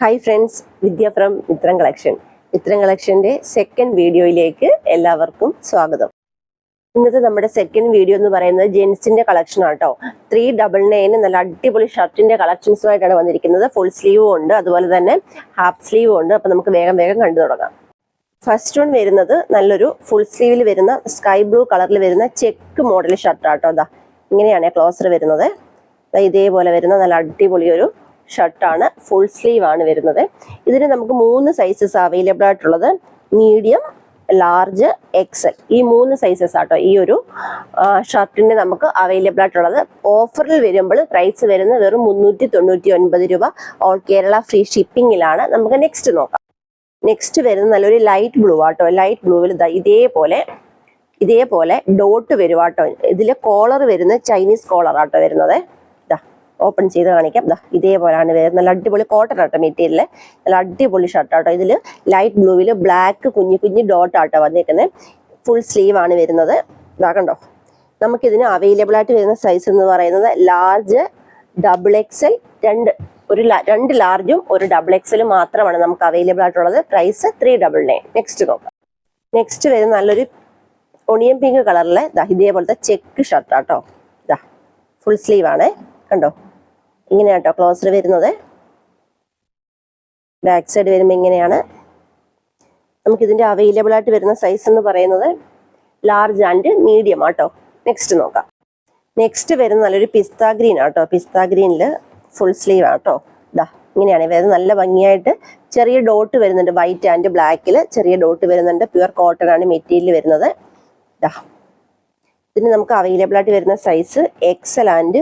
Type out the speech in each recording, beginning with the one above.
Hi friends, Vidya from Mithram collection. Mithram കളക്ഷൻ്റെ second വീഡിയോയിലേക്ക് എല്ലാവർക്കും സ്വാഗതം. ഇന്നത്തെ നമ്മുടെ സെക്കൻഡ് വീഡിയോ എന്ന് പറയുന്നത് ജെൻസിന്റെ കളക്ഷൻ ആട്ടോ. 399 നല്ല അടിപൊളി ഷർട്ടിന്റെ കളക്ഷൻസുമായിട്ടാണ് വന്നിരിക്കുന്നത്. ഫുൾ സ്ലീവും ഉണ്ട്, അതുപോലെ തന്നെ ഹാഫ് സ്ലീവും ഉണ്ട്. അപ്പൊ നമുക്ക് വേഗം കണ്ടു തുടങ്ങാം. ഫസ്റ്റ് വൺ വരുന്നത് നല്ലൊരു ഫുൾ സ്ലീവിൽ വരുന്ന സ്കൈ ബ്ലൂ കളറിൽ വരുന്ന ചെക്ക് മോഡൽ ഷർട്ടാട്ടോ. അതാ ഇങ്ങനെയാണ് ക്ലോസർ വരുന്നത്. ഇതേപോലെ വരുന്ന നല്ല അടിപൊളി ഒരു ഷർട്ടാണ്. ഫുൾ സ്ലീവ് ആണ് വരുന്നത്. ഇതിന് നമുക്ക് 3 സൈസസ് അവൈലബിൾ ആയിട്ടുള്ളത്. മീഡിയം, ലാർജ്, എക്സൽ, ഈ 3 സൈസസ് ആട്ടോ ഈ ഒരു ഷർട്ടിന് നമുക്ക് അവൈലബിൾ ആയിട്ടുള്ളത്. ഓഫറിൽ വരുമ്പോൾ പ്രൈസ് വരുന്നത് വെറും 399 രൂപ. ഓൾ കേരള ഫ്രീ ഷിപ്പിങ്ങിലാണ്. നമുക്ക് നെക്സ്റ്റ് നോക്കാം. നെക്സ്റ്റ് വരുന്നത് നല്ലൊരു ലൈറ്റ് ബ്ലൂ ആട്ടോ. ലൈറ്റ് ബ്ലൂവിൽ ഇതേപോലെ ഡോട്ട് വരുവാട്ടോ. ഇതിൽ കോളർ വരുന്നത് ചൈനീസ് കോളർ ആട്ടോ വരുന്നത്. ഓപ്പൺ ചെയ്ത് കാണിക്കാം. ഇതേപോലെയാണ് വരുന്നത്. നല്ല അടിപൊളി കോട്ടൺ ആട്ടോ മെറ്റീരിയൽ. നല്ല അടിപൊളി ഷർട്ടാട്ടോ. ഇതിൽ ലൈറ്റ് ബ്ലൂവിൽ ബ്ലാക്ക് കുഞ്ഞു ഡോട്ട് ആട്ടോ വന്നേക്കുന്നത്. ഫുൾ സ്ലീവ് ആണ് വരുന്നത്. കണ്ടോ, നമുക്കിതിന് അവൈലബിൾ ആയിട്ട് വരുന്ന സൈസ് എന്ന് പറയുന്നത് ലാർജ്, ഡബിൾ എക്സൽ, രണ്ട് ലാർജും ഒരു ഡബിൾ എക്സലും മാത്രമാണ് നമുക്ക് അവൈലബിൾ ആയിട്ടുള്ളത്. പ്രൈസ് 399. നെക്സ്റ്റ് നോക്കാം. നെക്സ്റ്റ് വരുന്ന നല്ലൊരു ഒണിയൻ പിങ്ക് കളറിലെ ഇതേപോലത്തെ ചെക്ക് ഷർട്ടാട്ടോ. ഫുൾ സ്ലീവ് ആണ്. കണ്ടോ, ഇങ്ങനെയാട്ടോ ക്ലോസർ വരുന്നത്. ബാക്ക് സൈഡ് വരുമ്പോൾ ഇങ്ങനെയാണ്. നമുക്കിതിൻ്റെ അവൈലബിൾ ആയിട്ട് വരുന്ന സൈസ് എന്ന് പറയുന്നത് ലാർജ് ആൻഡ് മീഡിയം ആട്ടോ. നെക്സ്റ്റ് നോക്കാം. നെക്സ്റ്റ് വരുന്ന നല്ലൊരു പിസ്ത ഗ്രീൻ ആട്ടോ. പിസ്ത ഗ്രീനിൽ ഫുൾ സ്ലീവ് ആട്ടോ. ഇങ്ങനെയാണ് വരുന്നത്. നല്ല ഭംഗിയായിട്ട് ചെറിയ ഡോട്ട് വരുന്നുണ്ട്. വൈറ്റ് ആൻഡ് ബ്ലാക്കിൽ ചെറിയ ഡോട്ട് വരുന്നുണ്ട്. പ്യുവർ കോട്ടൺ ആണ് മെറ്റീരിയൽ വരുന്നത്. ഇതിന് നമുക്ക് അവൈലബിൾ ആയിട്ട് വരുന്ന size Excel and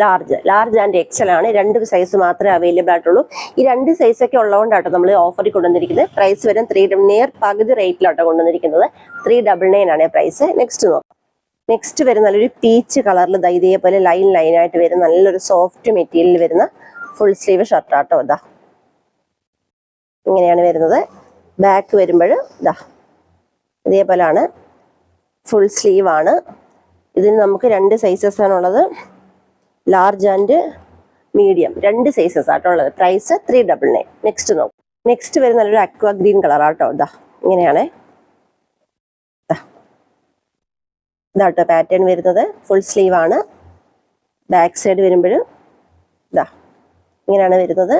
large and Excel ആണ്. 2 സൈസ് മാത്രമേ അവൈലബിൾ ആയിട്ടുള്ളൂ. ഈ 2 സൈസൊക്കെ ഉള്ളതുകൊണ്ടാട്ടോ നമ്മൾ ഓഫറിൽ കൊണ്ടുവന്നിരിക്കുന്നത്. പ്രൈസ് വരും 3 പകുതി റേറ്റിലാട്ടോ കൊണ്ടുവന്നിരിക്കുന്നത്. 399 ആണ് പ്രൈസ്. നെക്സ്റ്റ് നോക്കാം. നെക്സ്റ്റ് വരുന്ന നല്ലൊരു പീച്ച് കളറിൽ ഇതേപോലെ ലൈനായിട്ട് വരുന്ന നല്ലൊരു സോഫ്റ്റ് മെറ്റീരിയൽ വരുന്ന ഫുൾ സ്ലീവ് ഷർട്ടാട്ടോ. ഇങ്ങനെയാണ് വരുന്നത്. ബാക്ക് വരുമ്പോൾ ഇതേപോലെയാണ്. ഫുൾ സ്ലീവ് ആണ്. ഇതിന് നമുക്ക് 2 സൈസസ് ആണുള്ളത്. ലാർജ് ആൻഡ് മീഡിയം 2 സൈസസ് ആട്ടോ ഉള്ളത്. പ്രൈസ് 399. നെക്സ്റ്റ് നോക്കാം. നെക്സ്റ്റ് വരുന്ന നല്ലൊരു അക്വ ഗ്രീൻ കളർ ആട്ടോ. ഇങ്ങനെയാണ് ഇതാട്ടോ പാറ്റേൺ വരുന്നത്. ഫുൾ സ്ലീവ് ആണ്. ബാക്ക് സൈഡ് വരുമ്പോൾ ഇങ്ങനെയാണ് വരുന്നത്.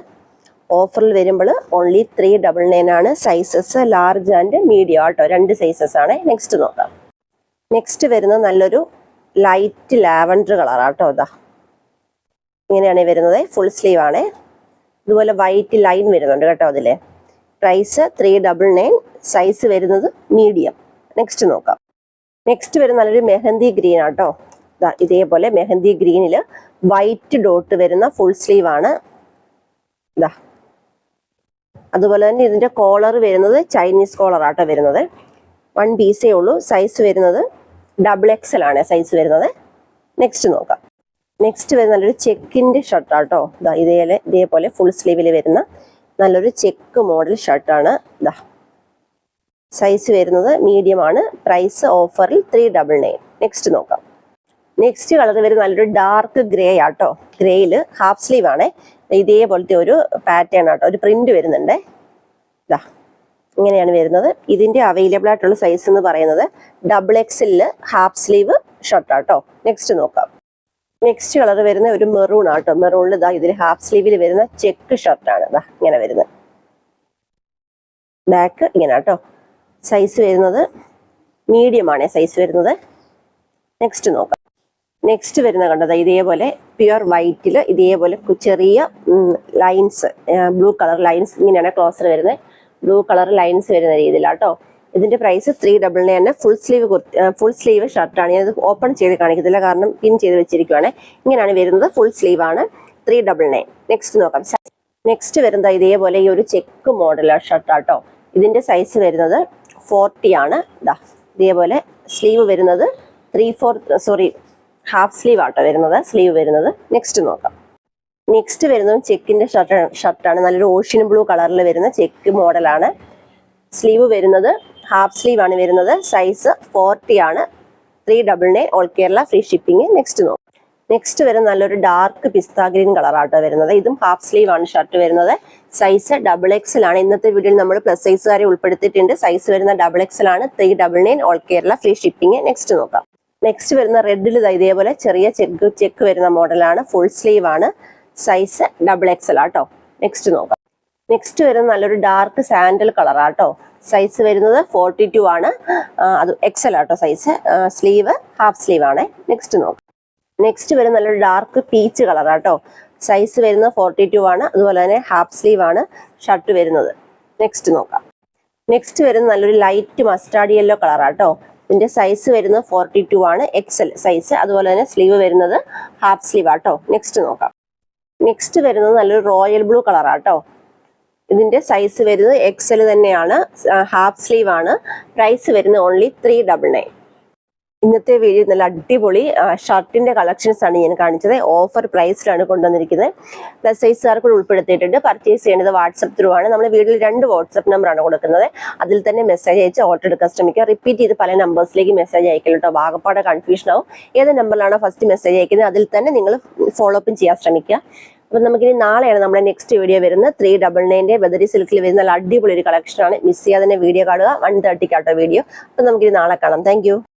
ഓഫറിൽ വരുമ്പോൾ ഓൺലി 399 ആണ്. സൈസസ് ലാർജ് ആൻഡ് മീഡിയം ആട്ടോ. 2 സൈസസ് ആണ്. നെക്സ്റ്റ് നോക്കാം. നെക്സ്റ്റ് വരുന്നത് നല്ലൊരു ലൈറ്റ് ലാവൻഡർ കളർ ആട്ടോ. ഇങ്ങനെയാണ് വരുന്നത്. ഫുൾ സ്ലീവ് ആണ്. ഇതുപോലെ വൈറ്റ് ലൈൻ വരുന്നുണ്ട് കേട്ടോ അതിൽ. പ്രൈസ് 399. സൈസ് വരുന്നത് മീഡിയം. നെക്സ്റ്റ് നോക്കാം. നെക്സ്റ്റ് വരുന്ന നല്ലൊരു മെഹന്തി ഗ്രീൻ ആട്ടോ. ഇതേപോലെ മെഹന്തി ഗ്രീനിൽ വൈറ്റ് ഡോട്ട് വരുന്ന ഫുൾ സ്ലീവ് ആണ്. അതുപോലെ തന്നെ ഇതിന്റെ കോളർ വരുന്നത് ചൈനീസ് കോളർ ആട്ടോ വരുന്നത്. 1 പീസേ ഉള്ളൂ. സൈസ് വരുന്നത് ഡബിൾ എക്സൽ ആണ് സൈസ് വരുന്നത്. നെക്സ്റ്റ് നോക്കാം. നെക്സ്റ്റ് വരുന്ന നല്ലൊരു ചെക്കിന്റെ ഷർട്ടാട്ടോ. ഇതേപോലെ ഫുൾ സ്ലീവിൽ വരുന്ന നല്ലൊരു ചെക്ക് മോഡൽ ഷർട്ടാണ്. സൈസ് വരുന്നത് മീഡിയം ആണ്. പ്രൈസ് ഓഫറിൽ 399. നെക്സ്റ്റ് നോക്കാം. നെക്സ്റ്റ് കളർ വരുന്ന നല്ലൊരു ഡാർക്ക് ഗ്രേ ആട്ടോ. ഗ്രേയിൽ ഹാഫ് സ്ലീവ് ആണ്. ഇതേപോലത്തെ ഒരു പാറ്റേൺ ആട്ടോ. ഒരു പ്രിന്റ് വരുന്നുണ്ട്. ഇങ്ങനെയാണ് വരുന്നത്. ഇതിന്റെ അവൈലബിൾ ആയിട്ടുള്ള സൈസ് എന്ന് പറയുന്നത് ഡബിൾ എക്സലില് ഹാഫ് സ്ലീവ് ഷർട്ടാട്ടോ. നെക്സ്റ്റ് നോക്കാം. നെക്സ്റ്റ് കളർ വരുന്ന ഒരു മെറൂൺ ആട്ടോ. മെറൂണിൽ ഇതിൽ ഹാഫ് സ്ലീവിൽ വരുന്ന ചെക്ക് ഷർട്ടാണ്. ഇങ്ങനെ വരുന്നത്. ബാക്ക് ഇങ്ങനെ ആട്ടോ. സൈസ് വരുന്നത് മീഡിയം ആണ് സൈസ് വരുന്നത്. നെക്സ്റ്റ് നോക്കാം. നെക്സ്റ്റ് വരുന്ന കണ്ടത് ഇതേപോലെ പ്യുവർ വൈറ്റിൽ ഇതേപോലെ ചെറിയ ലൈൻസ്, ബ്ലൂ കളർ ലൈൻസ്, ഇങ്ങനെയാണ് ക്ലോസർ വരുന്നത്. ബ്ലൂ കളർ ലൈൻസ് വരുന്ന രീതിയിലാട്ടോ. ഇതിന്റെ പ്രൈസ് 399. Full sleeve ഷർട്ടാണ്. ഞാനിത് ഓപ്പൺ ചെയ്ത് കാണിക്കത്തില്ല, കാരണം പിൻ ചെയ്ത് വെച്ചിരിക്കുവാണ്. ഇങ്ങനെയാണ് വരുന്നത്. ഫുൾ സ്ലീവ് ആണ്. 399. നെക്സ്റ്റ് നോക്കാം. നെക്സ്റ്റ് വരുന്നത് ഇതേപോലെ ഈ ഒരു ചെക്ക് മോഡൽ ഷർട്ടാട്ടോ. ഇതിന്റെ സൈസ് വരുന്നത് 40 ആണ്. ഇതേപോലെ സ്ലീവ് വരുന്നത് ഹാഫ് സ്ലീവ് ആട്ടോ വരുന്നത്. സ്ലീവ് വരുന്നത്. നെക്സ്റ്റ് നോക്കാം. നെക്സ്റ്റ് വരുന്നത് ചെക്കിന്റെ ഷർട്ടാണ്. നല്ലൊരു ഓഷ്യൻ ബ്ലൂ കളറിൽ വരുന്ന ചെക്ക് മോഡലാണ്. സ്ലീവ് വരുന്നത് ഹാഫ് സ്ലീവ് ആണ് വരുന്നത്. സൈസ് 40 ആണ്. 399. All Kerala free shipping. Next നോക്കാം. നെക്സ്റ്റ് വരുന്ന നല്ലൊരു ഡാർക്ക് പിസ്ത ഗ്രീൻ കളറാട്ടോ വരുന്നത്. ഇതും ഹാഫ് സ്ലീവ് ആണ് ഷർട്ട് വരുന്നത്. സൈസ് XXL ആണ്. ഇന്നത്തെ വീഡിയോയിൽ നമ്മൾ പ്ലസ് സൈസുകാരെ ഉൾപ്പെടുത്തിയിട്ടുണ്ട്. സൈസ് വരുന്ന XXL ആണ്. 399 all Kerala free shipping. Next നോക്കാം. നെക്സ്റ്റ് വരുന്ന റെഡിൽ ഇതേപോലെ ചെറിയ ചെക്ക് വരുന്ന മോഡലാണ്. ഫുൾ സ്ലീവ് ആണ്. സൈസ് XXL ആട്ടോ. നെക്സ്റ്റ് നോക്കാം. നെക്സ്റ്റ് വരുന്ന നല്ലൊരു ഡാർക്ക് സാൻഡൽ കളറാട്ടോ. സൈസ് വരുന്നത് 42 ആണ്. അത് XL ആട്ടോ സൈസ്. സ്ലീവ് ഹാഫ് സ്ലീവ് ആണ്. നെക്സ്റ്റ് നോക്കാം. നെക്സ്റ്റ് വരുന്ന നല്ലൊരു ഡാർക്ക് പീച്ച് കളറാട്ടോ. സൈസ് വരുന്നത് 42 ആണ്. അതുപോലെ തന്നെ ഹാഫ് സ്ലീവ് ആണ് ഷർട്ട് വരുന്നത്. നെക്സ്റ്റ് നോക്കാം. നെക്സ്റ്റ് വരുന്ന നല്ലൊരു ലൈറ്റ് മസ്റ്റാർഡ് യെല്ലോ കളറാട്ടോ. ഇതിന്റെ സൈസ് വരുന്നത് 42 ആണ്. XL size. അതുപോലെ തന്നെ സ്ലീവ് വരുന്നത് ഹാഫ് സ്ലീവ് ആട്ടോ. നെക്സ്റ്റ് നോക്കാം. നെക്സ്റ്റ് വരുന്നത് നല്ലൊരു റോയൽ ബ്ലൂ കളറാട്ടോ. ഇതിന്റെ സൈസ് വരുന്നത് XL തന്നെയാണ്. ഹാഫ് സ്ലീവ് ആണ്. പ്രൈസ് വരുന്നത് ഓൺലി 399. ഇന്നത്തെ വീഡിയോ നല്ല അടിപൊളി ഷർട്ടിന്റെ കളക്ഷൻസ് ആണ് ഞാൻ കാണിച്ചത്. ഓഫർ പ്രൈസിലാണ് കൊണ്ടുവന്നിരിക്കുന്നത്. പ്ലസ് സൈസുകാർക്ക് കൂടെ ഉൾപ്പെടുത്തിയിട്ടുണ്ട്. പർച്ചേസ് ചെയ്യേണ്ടത് വാട്സപ്പ് ത്രൂ ആണ്. നമ്മൾ വീഡിയോയിൽ 2 വാട്സപ്പ് നമ്പറാണ് കൊടുക്കുന്നത്. അതിൽ തന്നെ മെസ്സേജ് അയച്ച് ഓർഡർ എടുക്കാൻ ശ്രമിക്കുക. റിപ്പീറ്റ് ചെയ്ത് പല നമ്പേഴ്സിലേക്ക് മെസ്സേജ് അയക്കല്ലോ കേട്ടോ. ആകപ്പാടെ കൺഫ്യൂഷൻ ആവും. ഏത് നമ്പറിലാണോ ഫസ്റ്റ് മെസ്സേജ് അയക്കുന്നത് അതിൽ തന്നെ നിങ്ങൾ ഫോളോ അപ്പ് ചെയ്യാൻ ശ്രമിക്കുക. അപ്പം നമുക്കിനി നാളെയാണ് നമ്മുടെ നെക്സ്റ്റ് വീഡിയോ വരുന്നത്. 399 ബദരി സിൽക്കിൽ വരുന്ന നല്ല അടിപൊളി ഒരു കളക്ഷനാണ്. മിസ് ചെയ്യാതെ തന്നെ വീഡിയോ കാണുക. 130 വീഡിയോ. അപ്പം നമുക്കിനി നാളെ കാണാം. താങ്ക്